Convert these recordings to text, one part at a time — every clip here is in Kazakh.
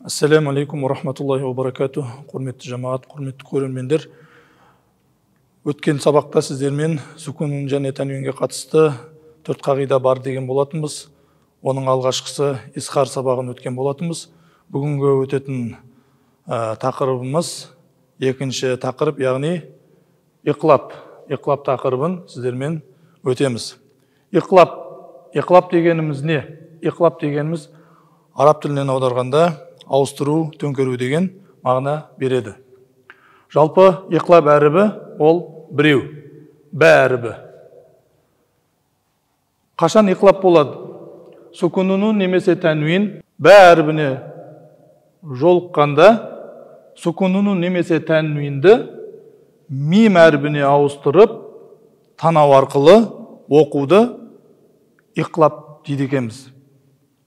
Ассаламу алейкум ва рахматуллахи ва баракатух. Құрметті жамаат, құрметті көрермендер. Өткен сабақта сіздермен сүкун және тәнвинге қатысты 4 қағида бар деген болатынбыз. Оның алғашқысы исхар сабағын өткен болатынбыз. Бүгінгі өтетін тақырыбымыз екінші тақырып, яғни иқлап. Иқлап тақырыбын сіздермен өтеміз. Иқлап дегеніміз не? Иқлап дегеніміз араб тілінен аударғанда ауыстыру, төңкеру деген мағына береді. Жалпы иқлап әрібі ол біреу, бә әрібі. Қашан иқлап болады? Сүкунунун немесе тәнвин бә әрібіне жолыққанда сүкунунун немесе тәнвинді мим әрібіне ауыстырып, танау арқылы оқуды иқлап дейді екенбіз.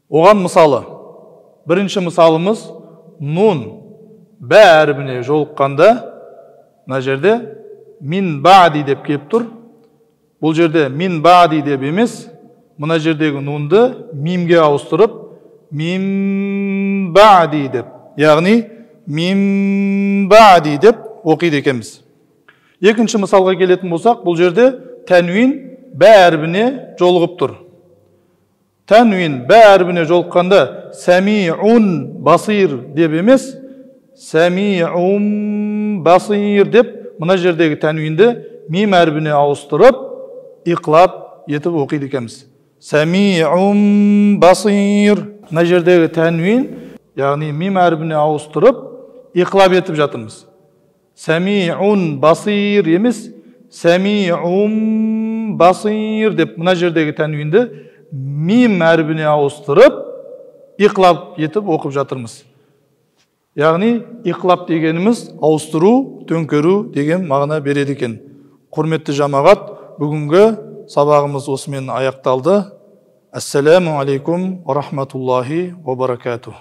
Оған мысалы, бірінші мысалымыз нун бә әрібіне жолыққанда, мына жерде мин бади деп келіп тұр. Бұл жерде мин бади деп емес, мына жердегі нунды мимге ауыстырып, мин бади деп, яғни мин бади деп оқиды екенбіз. Екінші мысалға келетін болсақ, бұл жерде тәнвин бә әрібіне жолығып тұр. Тәнвин бә әрібіне жолыққанда сәмиун басир деп емес, сәмиун басир деп мына жердегі тәнвинді мим әрібіне ауыстырып, иқлап етіп оқиды екенбіз. Сәмиун басир. Мына жердегі тәнвин, яғни мим әрібіне ауыстырып, иқлап етіп жатырмыз. Сәмиун басир емес, сәмиун басир деп мына жердегі тәнвинді мим әрібіне ауыстырып, иқлап етіп оқып жатырмыз. Яғни иқлап дегеніміз ауыстыру, төңкеру деген мағына береді екен. Құрметті жамағат, бүгінгі сабағымыз осымен аяқталды. Ассаламу алейкум ва рахматуллахи ва баракатух.